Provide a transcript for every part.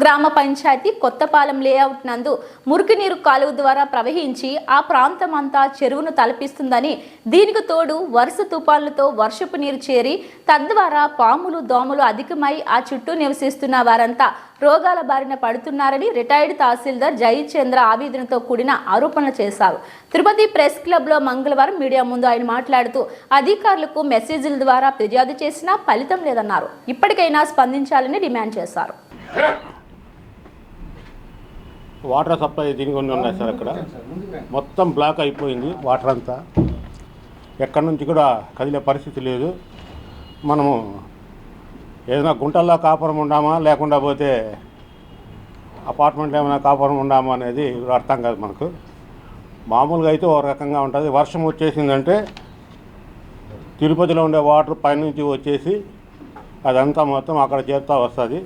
గ్రామ పంచాయతీ కొత్తపాలెం లేఅవుట్ నందు మురికినీరు కాలువ ద్వారా ప్రవహించి ఆ ప్రాంతం అంతా చెరువును తలపిస్తుందని, దీనికి తోడు వరుస తుఫాన్లతో వర్షపు నీరు చేరి తద్వారా పాములు దోమలు అధికమై ఆ చుట్టూ నివసిస్తున్న వారంతా రోగాల బారిన పడుతున్నారని రిటైర్డ్ తహసీల్దార్ జయచంద్ర ఆవేదనతో కూడిన ఆరోపణలు చేశారు. తిరుపతి ప్రెస్ క్లబ్ లో మంగళవారం మీడియా ముందు ఆయన మాట్లాడుతూ అధికారులకు మెసేజ్ల ద్వారా ఫిర్యాదు చేసినా ఫలితం లేదన్నారు. ఇప్పటికైనా స్పందించాలని డిమాండ్ చేశారు. వాటర్ సప్లై దీనికి ఉన్నాయి సార్. అక్కడ మొత్తం బ్లాక్ అయిపోయింది. వాటర్ అంతా ఎక్కడి నుంచి కూడా కదిలే పరిస్థితి లేదు. మనము ఏదైనా గుంటల్లో కాపురం ఉండామా లేకుండా పోతే అపార్ట్మెంట్లో ఏమైనా కాపురం ఉండామా అనేది అర్థం కాదు మనకు. మామూలుగా అయితే ఒక రకంగా ఉంటుంది. వర్షం వచ్చేసిందంటే తిరుపతిలో ఉండే వాటర్ పైనుంచి వచ్చేసి అదంతా మొత్తం అక్కడ చేరుతూ వస్తుంది.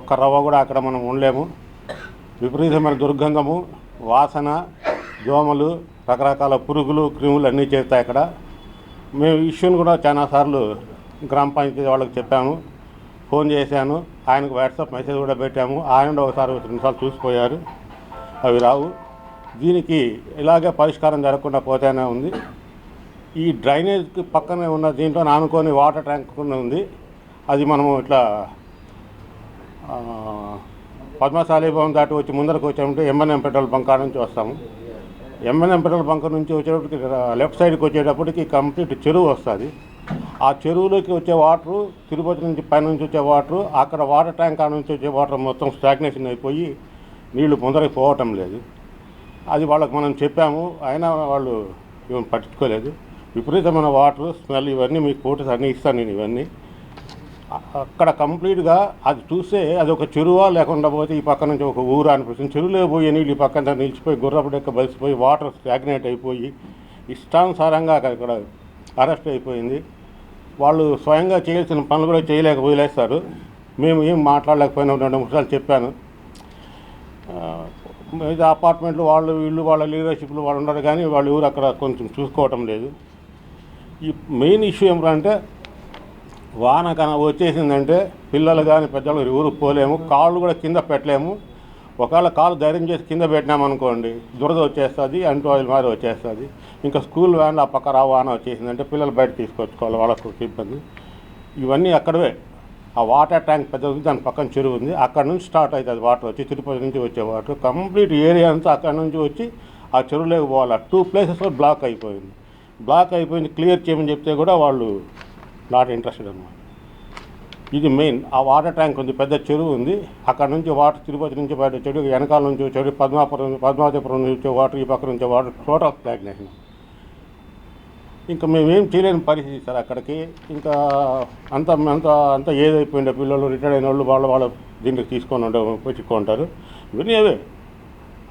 ఒక్క రవ్వ కూడా అక్కడ మనం ఉండలేము. విపరీతమైన దుర్గంధము, వాసన, దోమలు, రకరకాల పురుగులు, క్రిములు అన్నీ చేస్తాయి అక్కడ. మేము ఇష్యూని కూడా చాలాసార్లు గ్రామ పంచాయతీ వాళ్ళకి చెప్పాము, ఫోన్ చేశాను, ఆయనకు వాట్సాప్ మెసేజ్ కూడా పెట్టాము. ఆయన ఒకసారి 2 నిమిషాలు చూసిపోయారు. అవి రావు. దీనికి ఇలాగే పరిష్కారం జరగకుండా పోతేనే ఉంది. ఈ డ్రైనేజ్కి పక్కనే ఉన్న దీంట్లో ఆనుకొని వాటర్ ట్యాంక్ కూడా ఉంది. అది మనము ఇట్లా పద్మశాలీభవన్ దాటి వచ్చి ముందరకు వచ్చామంటే ఎంఎన్ఎం పెట్రోల్ బంక్ నుంచి వస్తాము. ఎంఎన్ఎం పెట్రోల్ బంక్ నుంచి వచ్చేటప్పటికి లెఫ్ట్ సైడ్కి వచ్చేటప్పటికి కంప్లీట్ చెరువు వస్తుంది. ఆ చెరువులోకి వచ్చే వాటరు తిరుపతి నుంచి పైనుంచి వచ్చే వాటరు, అక్కడ వాటర్ ట్యాంక్ నుంచి వచ్చే వాటర్ మొత్తం స్టాగ్నేషన్ అయిపోయి నీళ్లు ముందరికి పోవటం లేదు. అది వాళ్ళకి మనం చెప్పాము, అయినా వాళ్ళు ఇవన్నీ పట్టించుకోలేదు. విపరీతమైన వాటర్, స్మెల్, ఇవన్నీ మీకు ఫోటోస్ అన్నీ ఇస్తాను నేను. ఇవన్నీ అక్కడ కంప్లీట్గా అది చూస్తే అది ఒక చెరువా లేకుండా పోతే ఈ పక్క నుంచి ఒక ఊరు అనిపిస్తుంది. చెరువులో పోయే నీళ్ళు ఈ పక్కన నిలిచిపోయి గుర్రపు డెక్క బలిసిపోయి వాటర్ స్టాగ్నేట్ అయిపోయి ఇష్టానుసారంగా అక్కడ అరెస్ట్ అయిపోయింది. వాళ్ళు స్వయంగా చేయాల్సిన పనులు కూడా చేయలేక వదిలేస్తారు. మేము ఏం మాట్లాడలేకపోయినా 2 నిమిషాలు చెప్పాను. ఇది అపార్ట్మెంట్లు వాళ్ళు వీళ్ళు వాళ్ళ లీడర్షిప్లు వాళ్ళు ఉన్నారు, కానీ వాళ్ళు ఊరు అక్కడ కొంచెం చూసుకోవటం లేదు. ఈ మెయిన్ ఇష్యూ ఏమిటంటే వాన వచ్చేసిందంటే పిల్లలు కానీ పెద్దలు ఊరికి పోలేము, కాళ్ళు కూడా కింద పెట్టలేము. ఒకవేళ కాలు ధైర్యం చేసి కింద పెట్టినామనుకోండి దురద వచ్చేస్తుంది, అంటూ ఆయిల్ మారి వచ్చేస్తుంది. ఇంకా స్కూల్ వ్యాన్లు ఆ పక్క వాన వచ్చేసిందంటే పిల్లలు బయట తీసుకొచ్చుకోవాలి, వాళ్ళకు ఇబ్బంది. ఇవన్నీ అక్కడే ఆ వాటర్ ట్యాంక్ పెద్దది, దాని పక్కన చెరువు ఉంది. అక్కడ నుంచి స్టార్ట్ అవుతుంది వాటర్ వచ్చి తిరుపతి నుంచి వచ్చే వాటర్ కంప్లీట్ ఏరియా అంతా అక్కడ నుంచి వచ్చి ఆ చెరువులోకి పోవాలి. 2 ప్లేసెస్లో బ్లాక్ అయిపోయింది. క్లియర్ చేయమని చెప్తే కూడా వాళ్ళు నాట్ ఇంట్రెస్టెడ్ అన్నమాట. ఇది మెయిన్. ఆ వాటర్ ట్యాంక్ ఉంది, పెద్ద చెరువు ఉంది. అక్కడ నుంచి వాటర్ తిరుపతి నుంచి బయట వచ్చాడు, వెనకాల నుంచి వచ్చాడు, పద్మావతిపురం నుంచి వచ్చే వాటర్, ఈ పక్క నుంచి వాటర్, టోటల్ స్టాగ్నేషన్. ఇంకా మేమేం చేయలేని పరిస్థితి సార్. అక్కడికి ఇంకా అంత ఏదైపోయిండే పిల్లలు రిటైర్డ్ అయిన వాళ్ళు వాళ్ళ దీనికి తీసుకొని పెట్టుకుంటారు. ఇవన్నీ అవే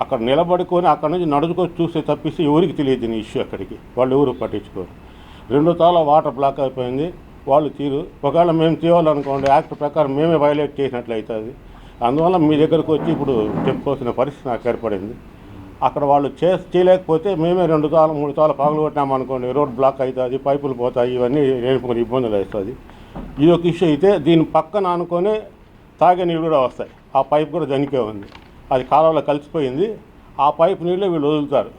అక్కడ నిలబడుకొని అక్కడ నుంచి నడుచుకొని చూస్తే తప్పిస్తే ఎవరికి తెలియదు దీని ఇష్యూ. అక్కడికి వాళ్ళు ఎవరు పట్టించుకోరు. 2 తాల వాటర్ బ్లాక్ అయిపోయింది. వాళ్ళు తీరు ఒకవేళ మేము చేయాలనుకోండి యాక్ట్ ప్రకారం మేమే వైలేట్ చేసినట్లు అవుతుంది. అందువల్ల మీ దగ్గరకు వచ్చి ఇప్పుడు చెప్పుకోవాల్సిన పరిస్థితి నాకు ఏర్పడింది. అక్కడ వాళ్ళు చేయలేకపోతే మేమే 2 తాలు 3 తాలు పగలు కొట్టినామనుకోండి రోడ్ బ్లాక్ అవుతుంది, పైపులు పోతాయి, ఇవన్నీ కొన్ని ఇబ్బందులు వస్తుంది. ఇది ఒక ఇష్యూ అయితే దీని పక్కన అనుకొని తాగే నీళ్ళు కూడా వస్తాయి. ఆ పైప్ కూడా దనికే ఉంది, అది కాలువలో కలిసిపోయింది. ఆ పైపు నీళ్ళే వీళ్ళు వదులుతారు.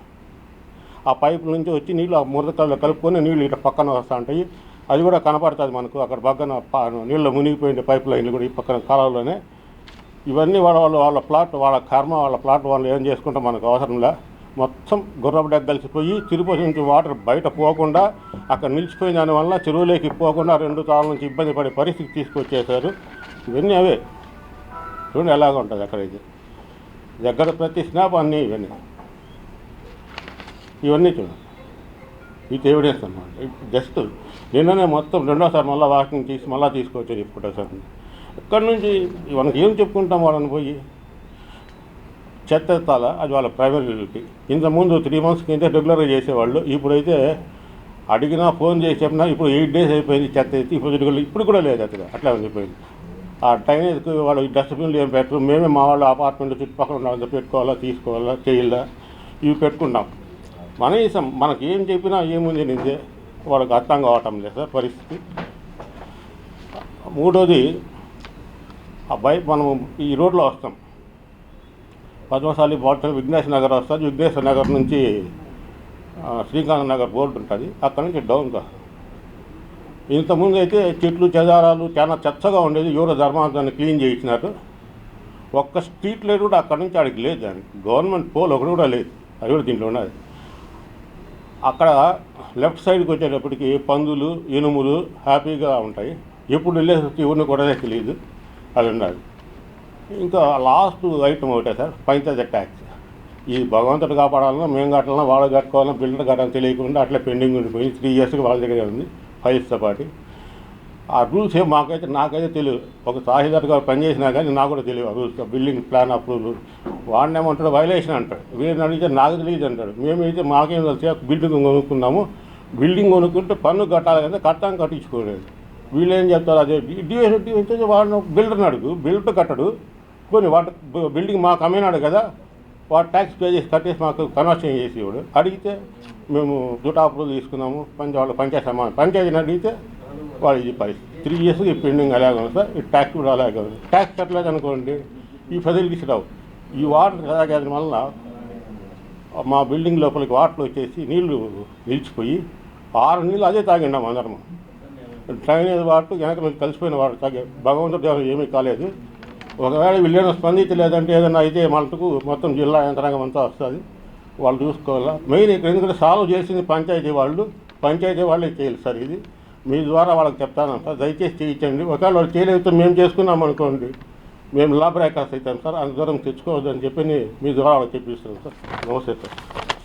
ఆ పైపు నుంచి వచ్చి నీళ్ళు ఆ మురదకాల్లో కలుపుకొని నీళ్ళు ఇట్లా పక్కన వస్తూ ఉంటాయి. అది కూడా కనపడుతుంది మనకు. అక్కడ పక్కన నీళ్ళు మునిగిపోయిన పైప్ లైన్లు కూడా ఈ పక్కన కాలంలోనే. ఇవన్నీ వాళ్ళ ప్లాట్, వాళ్ళ కర్మ, వాళ్ళ ప్లాట్ వాళ్ళు ఏం చేసుకుంటే మనకు అవసరంలా. మొత్తం గుర్రపు డెక్క కలిసిపోయి తిరుపతి నుంచి వాటర్ బయట పోకుండా అక్కడ నిలిచిపోయిన దానివల్ల చెరువులోకి పోకుండా 2 తాళ్ళ నుంచి ఇబ్బంది పడే పరిస్థితి తీసుకొచ్చేసారు. ఇవన్నీ అవే చూడండి ఎలాగ ఉంటుంది అక్కడైతే. దగ్గర ప్రతి స్నాప్ అన్నీ ఇవన్నీ చూడండి. ఇది ఎవిడెన్స్ అన్నమాట. జస్ట్ నిన్ననే మొత్తం 2వ సారి మళ్ళీ వాకింగ్ తీసి మళ్ళీ తీసుకొచ్చారు ఇప్పుడు సార్. ఎక్కడి నుంచి మనకి ఏం చెప్పుకుంటాం వాళ్ళని పోయి చెత్త ఎత్తాలా, అది వాళ్ళ ప్రైమరీకి. ఇంతకుముందు 3 months కింద రెగ్యులర్గా చేసేవాళ్ళు. ఇప్పుడైతే అడిగినా ఫోన్ చేసి చెప్పినా ఇప్పుడు 8 days అయిపోయింది చెత్త ఎత్తి. ఇప్పుడు కూడా లేదు అక్కడ, అట్లా అయిపోయింది. ఆ డ్రైనేజ్కి వాళ్ళు డస్ట్బిన్లు ఏం పెట్టరు. మేమే మా వాళ్ళు అపార్ట్మెంట్ చుట్టుపక్కల ఉన్న పెట్టుకోవాలా, తీసుకోవాలా, చేయాలా, ఇవి పెట్టుకుంటాం. కనీసం మనకి ఏం చెప్పినా ఏముంది నిందే వాళ్ళకి అర్థం కావటం లేదు సార్ పరిస్థితి. 3వది ఆ బైక్ మనం ఈ రోడ్లో వస్తాం, పద్మశాలి బాల్టన్ విఘ్నేశ్వర నగర్ వస్తుంది. విఘ్నేశ్వర నగర్ నుంచి శ్రీకాంత్ నగర్ బోర్డు ఉంటుంది, అక్కడ నుంచి డౌన్ కాదు. ఇంతకుముందు అయితే చెట్లు చెదారాలు చాలా చెత్తగా ఉండేది. ఎవరో ధర్మాంతాన్ని క్లీన్ చేయించినారు. ఒక్క స్ట్రీట్ లైట్ కూడా అక్కడి నుంచి ఆడికి లేదు. దానికి గవర్నమెంట్ పోల్ ఒకటి కూడా లేదు. అది కూడా దీంట్లో ఉన్నది. అక్కడ లెఫ్ట్ సైడ్కి వచ్చేటప్పటికి పందులు ఎనుములు హ్యాపీగా ఉంటాయి. ఎప్పుడు వెళ్ళేసి ఎవరిని కూడా తెలియదు. అది ఉన్నది. ఇంకా లాస్ట్ ఐటమ్ ఒకటే సార్, పంచాయతీ ట్యాక్స్. ఈ భగవంతుడు కాపాడాలన్నా మేము కట్టాలన్నా వాళ్ళు కట్టుకోవాలన్నా బిల్డర్ కట్టాలని తెలియకుండా అట్లా పెండింగ్ ఉండిపోయి 3 yearsకి వాళ్ళ దగ్గరే ఉంది ఫైల్స్తో పాటు. ఆ రూల్స్ ఏం నాకైతే తెలియదు. ఒక తహసీల్దార్ గారు పనిచేసినా కానీ నాకు కూడా తెలియదు ఆ రూల్స్. బిల్డింగ్ ప్లాన్ అప్రూవల్ వాడినేమంటాడు వైలేషన్ అంటాడు. వీరిని అడిగితే నాకు తెలియదు అంటాడు. మేమైతే మాకేం తెలిసి బిల్డింగ్ కొనుక్కున్నాము, బిల్డింగ్ కొనుక్కుంటే పన్ను కట్టాలి కదా, కట్టించుకోలేదు. వీళ్ళు ఏం చెప్తారు, అదే డిఎస్టీ వాడిని బిల్డర్ని అడుగు, బిల్డర్ కట్టడు. కొన్ని వాటి బిల్డింగ్ మాకు అమ్మినాడు కదా, వాడు ట్యాక్స్ పే చేసి కట్టేసి మాకు కన్వర్షన్ చేసి ఇవ్వడు. అడిగితే మేము దుటా అప్రూవల్ తీసుకున్నాము, పంచాయతీని అడిగితే వాళ్ళు ఇది పరిస్థితి. 3 yearsకి పెండింగ్ అలాగే ఉంది సార్. ఈ ట్యాక్స్ కూడా అలాగే ఉంది. ట్యాక్స్ కట్టలేదు అనుకోండి, ఈ ఫెసిలిటీస్ రావు. ఈ వాటర్ అలాగే వల్ల మా బిల్డింగ్ లోపలికి వాటర్ వచ్చేసి నీళ్లు నిలిచిపోయి 6 నెలలు అదే తాగిండాము అందరము. డ్రైనేజ్ వాటర్ వెనక నుంచి కలిసిపోయిన వాటర్ తాగే. భగవంతుడు దేవుడు ఏమీ కాలేదు. ఒకవేళ వీళ్ళేమైనా స్పందించలేదంటే ఏదైనా అయితే మటుకు మొత్తం జిల్లా యంత్రాంగం అంతా వస్తుంది, వాళ్ళు చూసుకోవాలా. మెయిన్ ఇక్కడ ఎందుకంటే సాల్వ్ చేసింది పంచాయతీ వాళ్ళే చేయాలి సార్. ఇది మీ ద్వారా వాళ్ళకి చెప్తాను సార్, దయచేసి చేయించండి. ఒకవేళ వాళ్ళు చేయలేకపోతే మేము చేసుకున్నాం అనుకోండి, మేము లా బ్రేకర్స్ అవుతాం సార్. అంత దూరం తెచ్చుకోవద్దని చెప్పి మీ ద్వారా వాళ్ళకి చెప్పిస్తాం సార్. నమస్తే సార్.